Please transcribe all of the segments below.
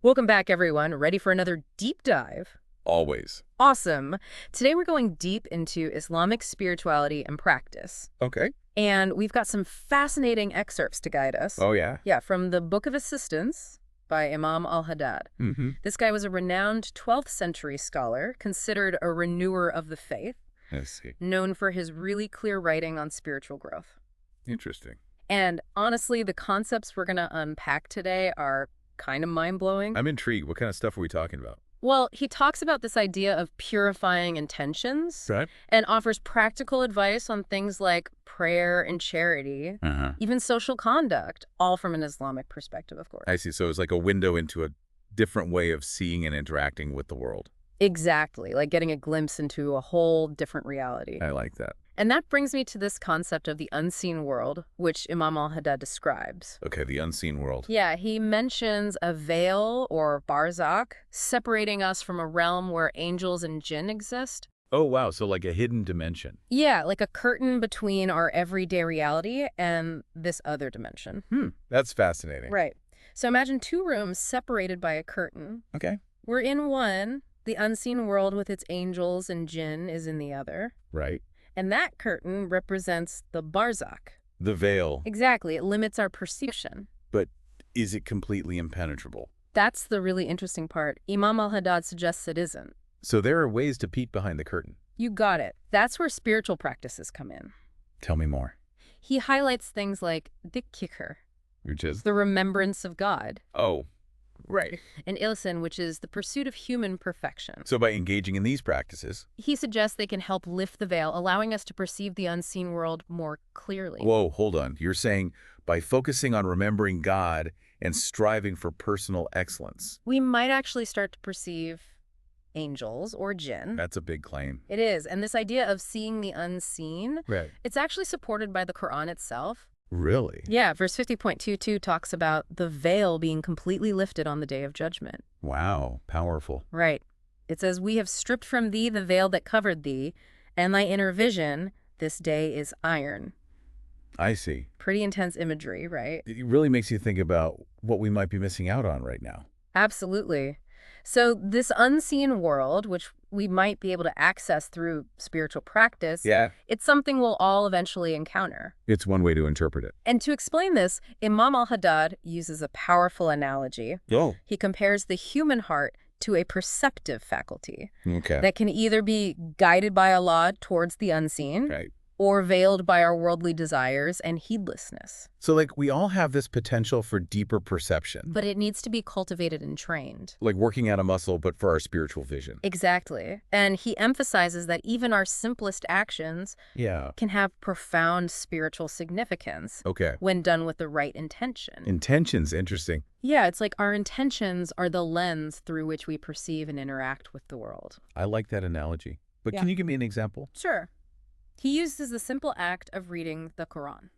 Welcome back, everyone. Ready for another deep dive? Always. Awesome. Today we're going deep into Islamic spirituality and practice. Okay. And we've got some fascinating excerpts to guide us. Oh, yeah. Yeah, from the Book of Assistance by Imam al-Haddad. Mm-hmm. This guy was a renowned 12th century scholar, considered a renewer of the faith, I see. known for his really clear writing on spiritual growth. Interesting. And honestly, the concepts we're going to unpack today are kind of mind-blowing. I'm intrigued. What kind of stuff are we talking about? Well, he talks about this idea of purifying intentions Right. and offers practical advice on things like prayer and charity, Uh-huh. even social conduct, all from an Islamic perspective, of course. I see. So it's like a window into a different way of seeing and interacting with the world. Exactly, like getting a glimpse into a whole different reality. I like that. And that brings me to this concept of the unseen world, which Imam al-Haddad describes. Okay, the unseen world. Yeah, he mentions a veil, or barzakh, separating us from a realm where angels and jinn exist. Oh, wow. So like a hidden dimension. Yeah, like a curtain between our everyday reality and this other dimension. That's fascinating. Right. So imagine two rooms separated by a curtain. Okay. We're in one. The unseen world with its angels and jinn is in the other. Right. And that curtain represents the barzakh. The veil. Exactly. It limits our perception. But is it completely impenetrable? That's the really interesting part. Imam al-Haddad suggests it isn't. So there are ways to peek behind the curtain. You got it. That's where spiritual practices come in. Tell me more. He highlights things like dhikr, Which is? the remembrance of God, Oh, right. and ilsan, which is the pursuit of human perfection. So by engaging in these practices. He suggests they can help lift the veil, allowing us to perceive the unseen world more clearly. Whoa, hold on. You're saying by focusing on remembering God and striving for personal excellence. We might actually start to perceive angels or jinn. That's a big claim. It is. And this idea of seeing the unseen, Right. it's actually supported by the Quran itself. Really? Yeah, verse 50.22 talks about the veil being completely lifted on the day of judgment. Wow, powerful. Right. It says, "We have stripped from thee the veil that covered thee, and thy inner vision this day is iron." I see. Pretty intense imagery, right? It really makes you think about what we might be missing out on right now. Absolutely. So this unseen world, which we might be able to access through spiritual practice, Yeah. it's something we'll all eventually encounter. It's one way to interpret it. And to explain this, Imam al-Haddad uses a powerful analogy. Oh. He compares the human heart to a perceptive faculty Okay. that can either be guided by Allah towards the unseen Right. or veiled by our worldly desires and heedlessness. So like we all have this potential for deeper perception. But it needs to be cultivated and trained. Like working out a muscle, but for our spiritual vision. Exactly. And he emphasizes that even our simplest actions Yeah. can have profound spiritual significance Okay. when done with the right intention. Intention's interesting. Yeah, it's like our intentions are the lens through which we perceive and interact with the world. I like that analogy. But Yeah. can you give me an example? Sure. He uses the simple act of reading the Quran.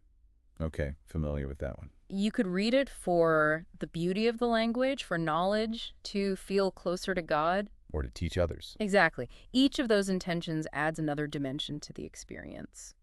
Okay, familiar with that one. You could read it for the beauty of the language, for knowledge, to feel closer to God. Or to teach others. Exactly. Each of those intentions adds another dimension to the experience.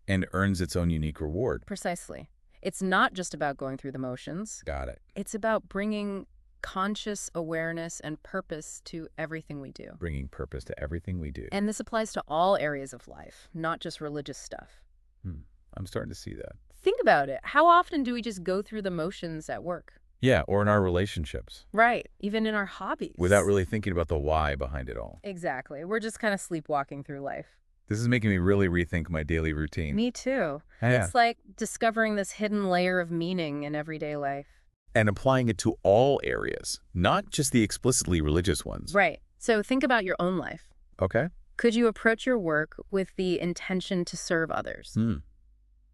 And earns its own unique reward. Precisely. It's not just about going through the motions. Got it. It's about bringing conscious awareness and purpose to everything we do. Bringing purpose to everything we do. And this applies to all areas of life, not just religious stuff. I'm starting to see that. Think about it. How often do we just go through the motions at work? Yeah, or in our relationships. Right. Even in our hobbies. Without really thinking about the why behind it all. Exactly. We're just kind of sleepwalking through life. This is making me really rethink my daily routine. Me too. Yeah. It's like discovering this hidden layer of meaning in everyday life. And applying it to all areas, not just the explicitly religious ones. Right. So think about your own life. Okay. Could you approach your work with the intention to serve others?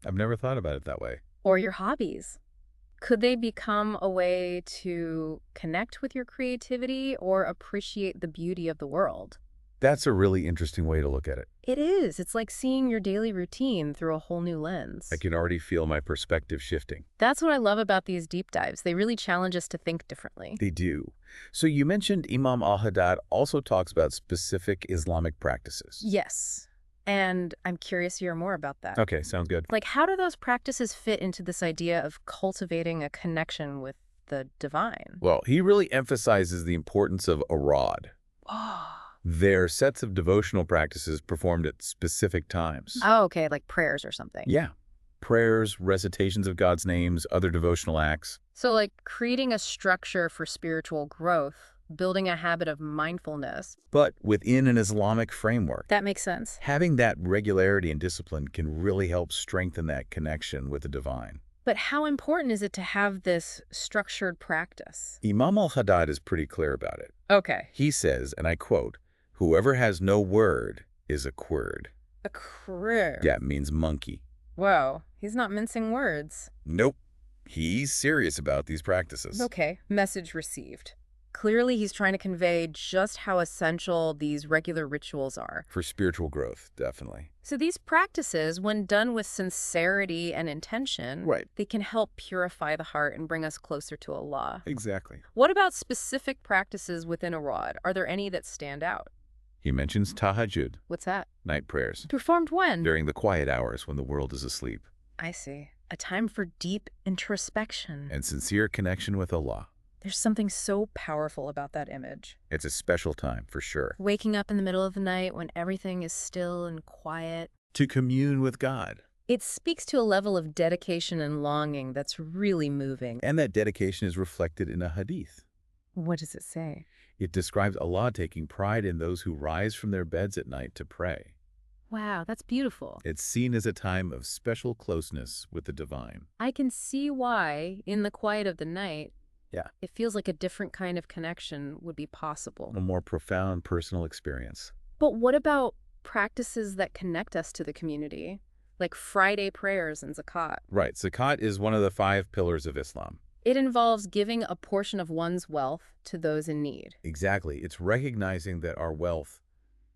I've never thought about it that way. Or your hobbies? Could they become a way to connect with your creativity or appreciate the beauty of the world? That's a really interesting way to look at it. It is. It's like seeing your daily routine through a whole new lens. I can already feel my perspective shifting. That's what I love about these deep dives. They really challenge us to think differently. They do. So you mentioned Imam al-Haddad also talks about specific Islamic practices. Yes. And I'm curious to hear more about that. Okay, sounds good. Like, how do those practices fit into this idea of cultivating a connection with the divine? Well, he really emphasizes the importance of arad. Oh. They're sets of devotional practices performed at specific times. Oh, okay, like prayers or something. Yeah. Prayers, recitations of God's names, other devotional acts. So, like creating a structure for spiritual growth, building a habit of mindfulness. But within an Islamic framework, That makes sense. having that regularity and discipline can really help strengthen that connection with the divine. But how important is it to have this structured practice? Imam al-Haddad is pretty clear about it. Okay. He says, and I quote, "Whoever has no word is a quird." A career. Yeah, it means monkey. Whoa, he's not mincing words. Nope. He's serious about these practices. Okay, message received. Clearly, he's trying to convey just how essential these regular rituals are. For spiritual growth, definitely. So these practices, when done with sincerity and intention, Right. they can help purify the heart and bring us closer to Allah. Exactly. What about specific practices within a rod? Are there any that stand out? He mentions tahajjud, What's that? night prayers, Performed when? during the quiet hours when the world is asleep, I see. A time for deep introspection. and sincere connection with Allah. There's something so powerful about that image. It's a special time, for sure. Waking up in the middle of the night when everything is still and quiet. To commune with God. It speaks to a level of dedication and longing that's really moving. And that dedication is reflected in a hadith. What does it say? It describes Allah taking pride in those who rise from their beds at night to pray. Wow, that's beautiful. It's seen as a time of special closeness with the divine. I can see why, in the quiet of the night, Yeah. it feels like a different kind of connection would be possible. A more profound personal experience. But what about practices that connect us to the community, like Friday prayers and zakat? Right. Zakat is one of the 5 pillars of Islam. It involves giving a portion of one's wealth to those in need Exactly. It's recognizing that our wealth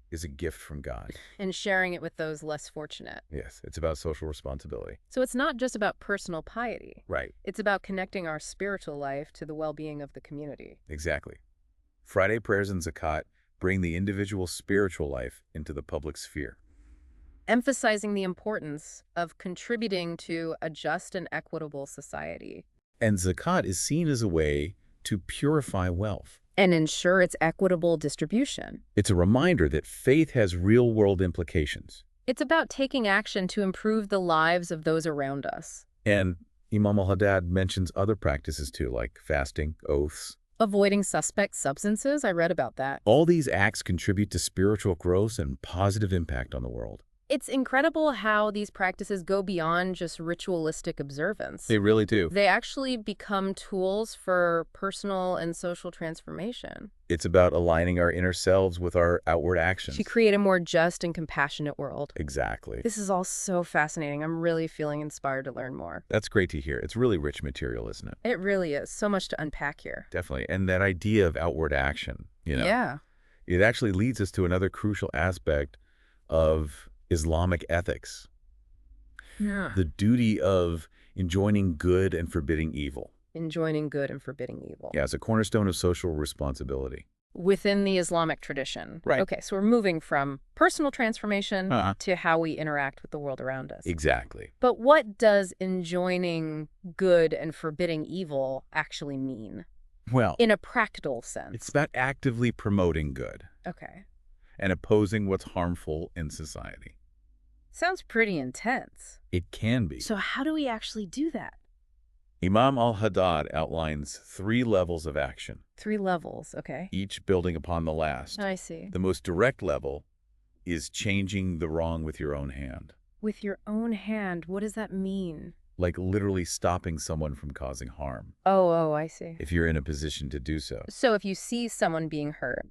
is a gift from God. and sharing it with those less fortunate. Yes, it's about social responsibility. So it's not just about personal piety. Right. It's about connecting our spiritual life to the well-being of the community. Exactly. Friday prayers and zakat bring the individual spiritual life into the public sphere. Emphasizing the importance of contributing to a just and equitable society. And zakat is seen as a way to purify wealth. And ensure its equitable distribution. It's a reminder that faith has real-world implications. It's about taking action to improve the lives of those around us. And Imam al-Haddad mentions other practices too, like fasting, oaths. Avoiding suspect substances, I read about that. All these acts contribute to spiritual growth and positive impact on the world. It's incredible how these practices go beyond just ritualistic observance. They really do. They actually become tools for personal and social transformation. It's about aligning our inner selves with our outward actions. To create a more just and compassionate world. Exactly. This is all so fascinating. I'm really feeling inspired to learn more. That's great to hear. It's really rich material, isn't it? It really is. So much to unpack here. Definitely. And that idea of outward action, Yeah. it actually leads us to another crucial aspect of Islamic ethics. Yeah. The duty of enjoining good and forbidding evil. Enjoining good and forbidding evil. Yeah, as a cornerstone of social responsibility. Within the Islamic tradition. Right. Okay, so we're moving from personal transformation Uh-huh. to how we interact with the world around us. Exactly. But what does enjoining good and forbidding evil actually mean Well, in a practical sense? it's about actively promoting good Okay. and opposing what's harmful in society. Sounds pretty intense. It can be. So how do we actually do that? Imam al-Haddad outlines 3 levels of action, 3 levels, okay. each building upon the last. I see. The most direct level is changing the wrong with your own hand, With your own hand, what does that mean? like literally stopping someone from causing harm, Oh, I see. if you're in a position to do so. So if you see someone being hurt,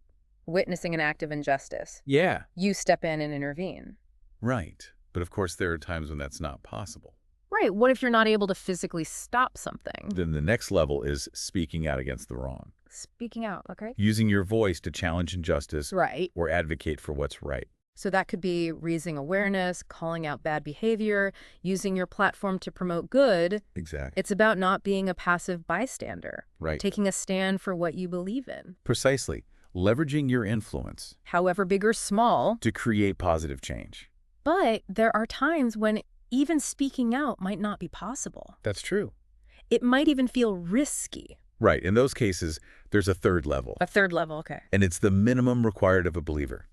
witnessing an act of injustice, Yeah, you step in and intervene. right. But of course, there are times when that's not possible. Right. What if you're not able to physically stop something? Then the next level is speaking out against the wrong, Speaking out, okay? using your voice to challenge injustice Right. or advocate for what's right. So that could be raising awareness, calling out bad behavior, using your platform to promote good. Exactly. It's about not being a passive bystander, Right. taking a stand for what you believe in, Precisely. Leveraging your influence however big or small. to create positive change. But there are times when even speaking out might not be possible. That's true. It might even feel risky. Right. In those cases, there's a third level, A third level, okay. and it's the minimum required of a believer,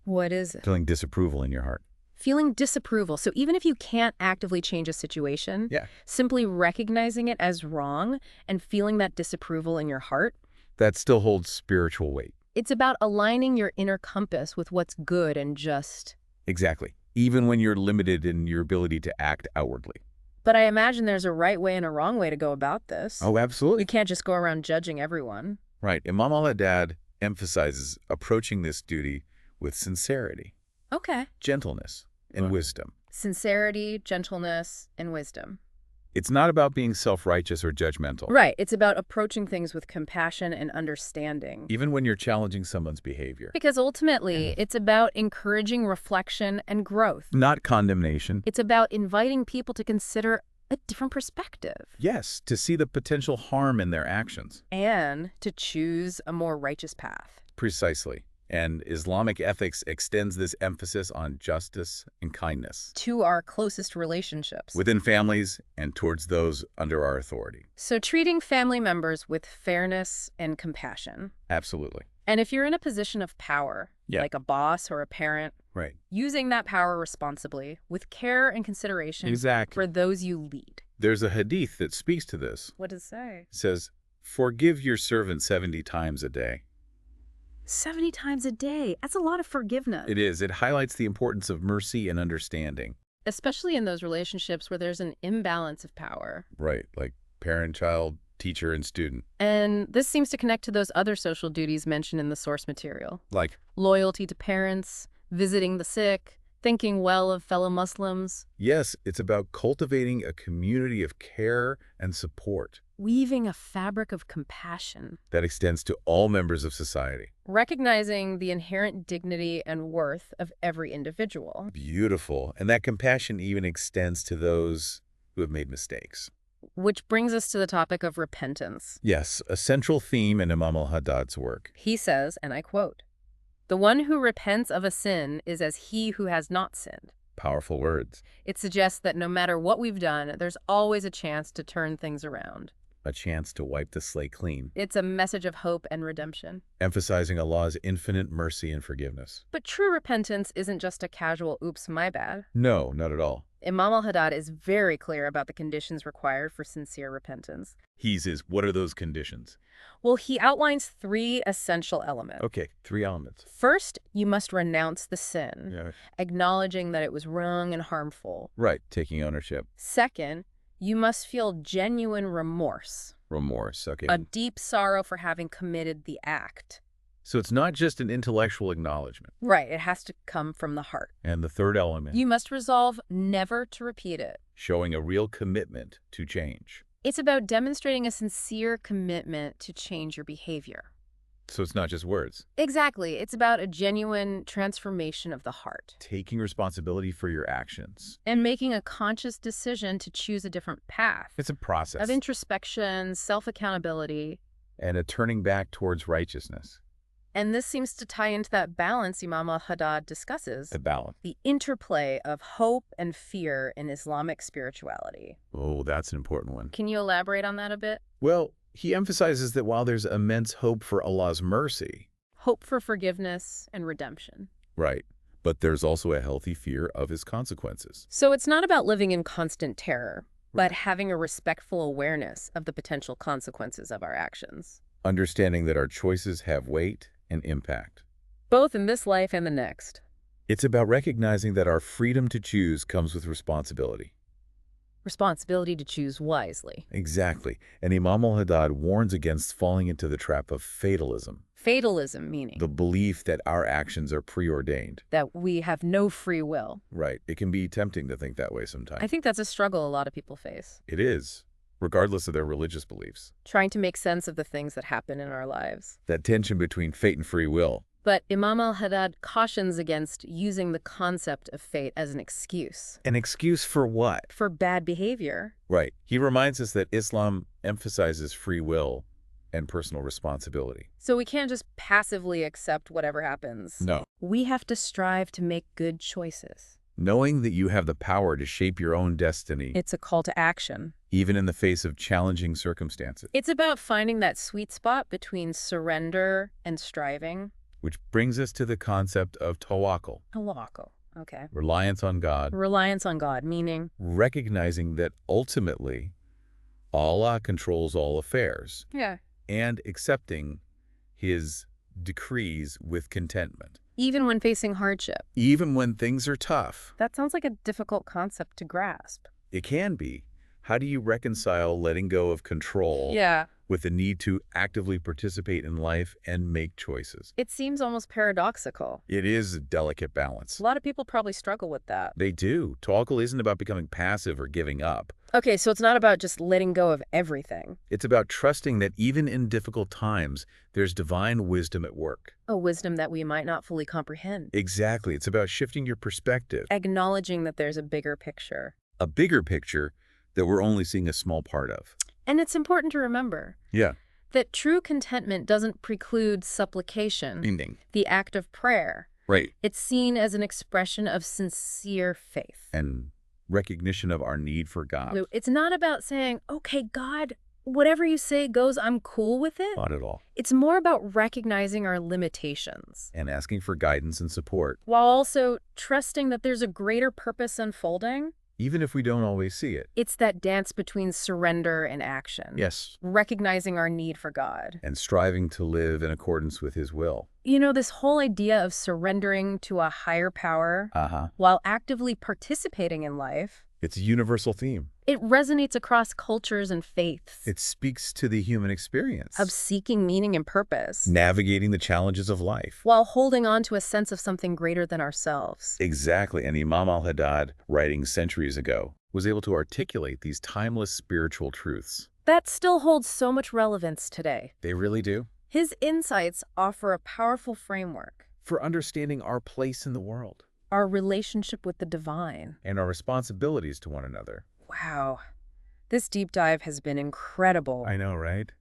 What is it? feeling disapproval in your heart. Feeling disapproval. So even if you can't actively change a situation, Yeah. simply recognizing it as wrong and feeling that disapproval in your heart, That still holds spiritual weight. it's about aligning your inner compass with what's good and just. Exactly. Even when you're limited in your ability to act outwardly. But I imagine there's a right way and a wrong way to go about this. Oh, absolutely. You can't just go around judging everyone. Right. Imam al-Haddad emphasizes approaching this duty with sincerity, Okay. gentleness, and Right. wisdom. Sincerity, gentleness, and wisdom. It's not about being self-righteous or judgmental, Right. It's about approaching things with compassion and understanding. even when you're challenging someone's behavior. Because ultimately, it's about encouraging reflection and growth. Not condemnation. It's about inviting people to consider a different perspective Yes, to see the potential harm in their actions. and to choose a more righteous path. Precisely. And Islamic ethics extends this emphasis on justice and kindness To our closest relationships. within families and towards those under our authority. So treating family members with fairness and compassion. Absolutely. And if you're in a position of power, Yeah. like a boss or a parent, Right. using that power responsibly with care and consideration Exactly. for those you lead. There's a hadith that speaks to this. What does it say? It says, "Forgive your servant 70 times a day." 70 times a day. That's a lot of forgiveness. It is. It highlights the importance of mercy and understanding. Especially in those relationships where there's an imbalance of power. Right. Like parent, child, teacher, and student. And this seems to connect to those other social duties mentioned in the source material. Like, Loyalty to parents, visiting the sick, thinking well of fellow Muslims, yes, it's about cultivating a community of care and support weaving a fabric of compassion, that extends to all members of society. recognizing the inherent dignity and worth of every individual. Beautiful. And that compassion even extends to those who have made mistakes. Which brings us to the topic of repentance. Yes, a central theme in Imam al-Haddad's work. He says, and I quote, "The one who repents of a sin is as he who has not sinned." Powerful words. It suggests that no matter what we've done, there's always a chance to turn things around. A chance to wipe the slate clean, It's a message of hope and redemption. emphasizing Allah's infinite mercy and forgiveness. But true repentance isn't just a casual, oops, my bad. No, not at all. Imam al-Haddad is very clear about the conditions required for sincere repentance. What are those conditions? Well, he outlines 3 essential elements. Okay, 3 elements. First, you must renounce the sin, Yeah. acknowledging that it was wrong and harmful. Right, taking ownership. Second, you must feel genuine remorse, Remorse, okay. a deep sorrow for having committed the act. So it's not just an intellectual acknowledgement. Right, it has to come from the heart. And the third element, You must resolve never to repeat it. showing a real commitment to change. It's about demonstrating a sincere commitment to change your behavior. So it's not just words. Exactly. It's about a genuine transformation of the heart Taking responsibility for your actions. and making a conscious decision to choose a different path It's a process. of introspection, self-accountability. And a turning back towards righteousness. And this seems to tie into that balance Imam al-Haddad discusses, A balance. the interplay of hope and fear in Islamic spirituality. Oh, that's an important one. Can you elaborate on that a bit? Well, he emphasizes that while there's immense hope for Allah's mercy, Hope for forgiveness and redemption. right, but there's also a healthy fear of his consequences. So it's not about living in constant terror, but having a respectful awareness of the potential consequences of our actions, Understanding that our choices have weight and impact. both in this life and the next. It's about recognizing that our freedom to choose comes with responsibility. Responsibility to choose wisely. Exactly. And Imam al-Haddad warns against falling into the trap of fatalism, Fatalism meaning the belief that our actions are preordained. that we have no free will. Right. It can be tempting to think that way sometimes. I think that's a struggle a lot of people face, It is, regardless of their religious beliefs. trying to make sense of the things that happen in our lives. That tension between fate and free will. But Imam al-Haddad cautions against using the concept of fate as an excuse An excuse for what? for bad behavior. Right. He reminds us that Islam emphasizes free will and personal responsibility. So we can't just passively accept whatever happens. No. We have to strive to make good choices. knowing that you have the power to shape your own destiny, It's a call to action. even in the face of challenging circumstances. It's about finding that sweet spot between surrender and striving. Which brings us to the concept of tawakkul, Halakha. Okay. reliance on God, Reliance on God, meaning, recognizing that ultimately Allah controls all affairs, yeah, and accepting his decrees with contentment, even when facing hardship. even when things are tough. That sounds like a difficult concept to grasp. It can be. How do you reconcile letting go of control Yeah. with the need to actively participate in life and make choices? It seems almost paradoxical. It is a delicate balance. A lot of people probably struggle with that. They do. Tawakkul isn't about becoming passive or giving up. Okay, so it's not about just letting go of everything. It's about trusting that even in difficult times, there's divine wisdom at work. A wisdom that we might not fully comprehend. Exactly. It's about shifting your perspective. Acknowledging that there's a bigger picture. A bigger picture that we're only seeing a small part of. And it's important to remember Yeah. that true contentment doesn't preclude supplication, Ending. the act of prayer. Right. It's seen as an expression of sincere faith. And recognition of our need for God. It's not about saying, okay, God, whatever you say goes, I'm cool with it. Not at all. It's more about recognizing our limitations, And asking for guidance and support, while also trusting that there's a greater purpose unfolding. even if we don't always see it. It's that dance between surrender and action. Yes. Recognizing our need for God. And striving to live in accordance with his will. You know, this whole idea of surrendering to a higher power while actively participating in life, It's a universal theme. it resonates across cultures and faiths. It speaks to the human experience. Of seeking meaning and purpose, Navigating the challenges of life. while holding on to a sense of something greater than ourselves. Exactly. And Imam al-Haddad, writing centuries ago, was able to articulate these timeless spiritual truths. That still holds so much relevance today. They really do. His insights offer a powerful framework. For understanding our place in the world. Our relationship with the divine. And our responsibilities to one another. Wow. This deep dive has been incredible. I know, right?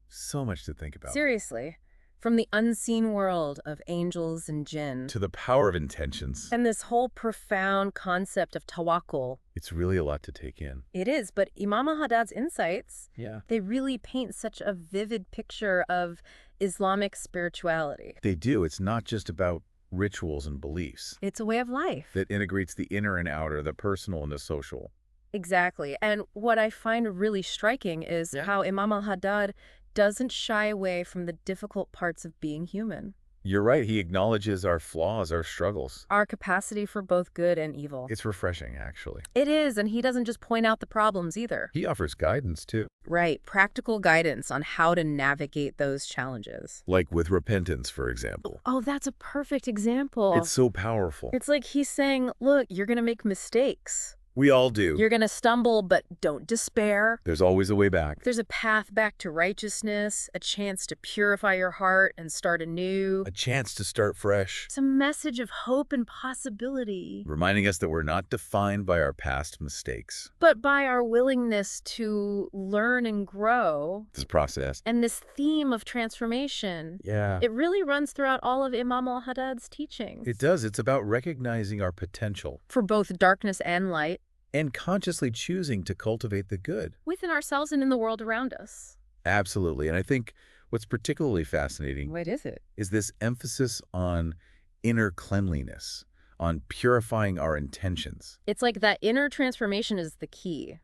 So much to think about. Seriously. From the unseen world of angels and jinn. To the power of intentions. And this whole profound concept of tawakkul. It's really a lot to take in. It is, but Imam al-Haddad's insights, Yeah. they really paint such a vivid picture of Islamic spirituality. They do. It's not just about rituals and beliefs. It's a way of life. That integrates the inner and outer, the personal and the social. Exactly. And what I find really striking is how Imam al-Haddad doesn't shy away from the difficult parts of being human. You're right. He acknowledges our flaws, our struggles. Our capacity for both good and evil. It's refreshing, actually. It is, and he doesn't just point out the problems either. He offers guidance, too. Right, practical guidance on how to navigate those challenges. Like with repentance, for example. Oh, that's a perfect example. It's so powerful. It's like he's saying, look, you're going to make mistakes. We all do. You're going to stumble, but don't despair. There's always a way back. There's a path back to righteousness, a chance to purify your heart and start anew. A chance to start fresh. It's a message of hope and possibility. Reminding us that we're not defined by our past mistakes. But by our willingness to learn and grow. This process. And this theme of transformation. Yeah. It really runs throughout all of Imam al-Haddad's teachings. It does. It's about recognizing our potential. For both darkness and light. And consciously choosing to cultivate the good. Within ourselves and in the world around us. Absolutely. And I think what's particularly fascinating What is it? is this emphasis on inner cleanliness, on purifying our intentions. It's like that inner transformation is the key.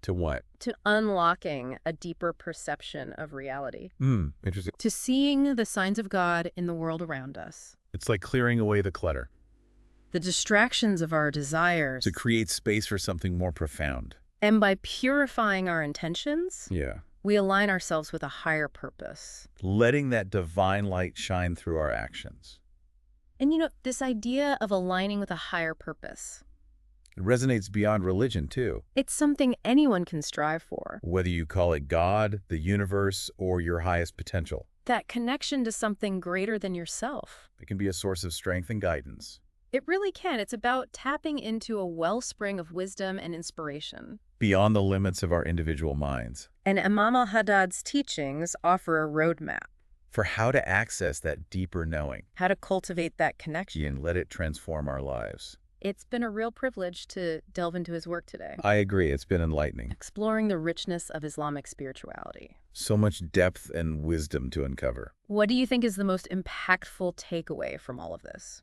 To what? To unlocking a deeper perception of reality. Interesting. To seeing the signs of God in the world around us. It's like clearing away the clutter. The distractions of our desires. To create space for something more profound. And by purifying our intentions, we align ourselves with a higher purpose. Letting that divine light shine through our actions. And you know, this idea of aligning with a higher purpose. It resonates beyond religion, too. It's something anyone can strive for. Whether you call it God, the universe, or your highest potential. That connection to something greater than yourself. It can be a source of strength and guidance. It really can. It's about tapping into a wellspring of wisdom and inspiration. Beyond the limits of our individual minds. And Imam al-Haddad's teachings offer a roadmap. For how to access that deeper knowing. How to cultivate that connection. And let it transform our lives. It's been a real privilege to delve into his work today, I agree. It's been enlightening. exploring the richness of Islamic spirituality. So much depth and wisdom to uncover. What do you think is the most impactful takeaway from all of this?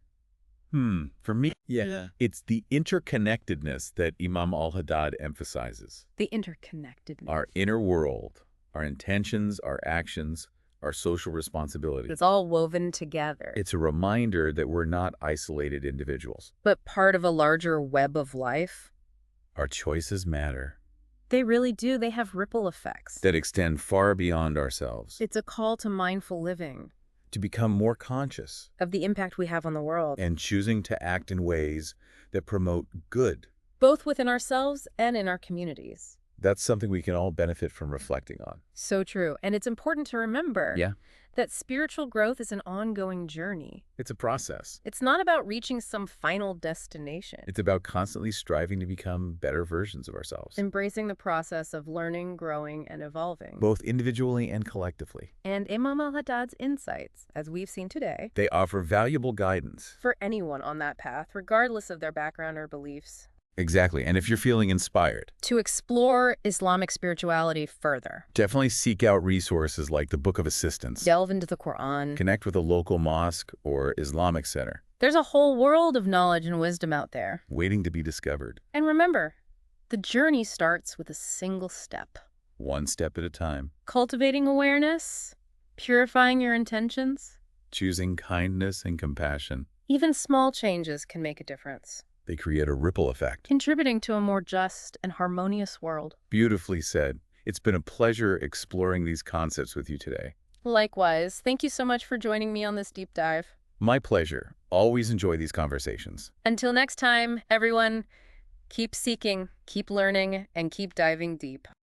For me, it's the interconnectedness that Imam al-Haddad emphasizes. The interconnectedness. Our inner world, our intentions, our actions, our social responsibility. It's all woven together, It's a reminder that we're not isolated individuals. but part of a larger web of life. Our choices matter, They really do. They have ripple effects. that extend far beyond ourselves. It's a call to mindful living, To become more conscious of the impact we have on the world, and choosing to act in ways that promote good. both within ourselves and in our communities. That's something we can all benefit from reflecting on. So true. And it's important to remember that spiritual growth is an ongoing journey. It's a process. It's not about reaching some final destination. It's about constantly striving to become better versions of ourselves, Embracing the process of learning, growing, and evolving. both individually and collectively. And Imam al-Haddad's insights, as we've seen today, They offer valuable guidance. for anyone on that path, regardless of their background or beliefs, Exactly. And if you're feeling inspired, to explore Islamic spirituality further. definitely seek out resources like the Book of Assistance. Delve into the Quran. Connect with a local mosque or Islamic center, There's a whole world of knowledge and wisdom out there. waiting to be discovered, And remember, the journey starts with a single step. one step at a time. Cultivating awareness, purifying your intentions. Choosing kindness and compassion. Even small changes can make a difference, They create a ripple effect. contributing to a more just and harmonious world. Beautifully said. It's been a pleasure exploring these concepts with you today. Likewise, thank you so much for joining me on this deep dive. My pleasure. Always enjoy these conversations. Until next time, everyone, keep seeking, keep learning, and keep diving deep.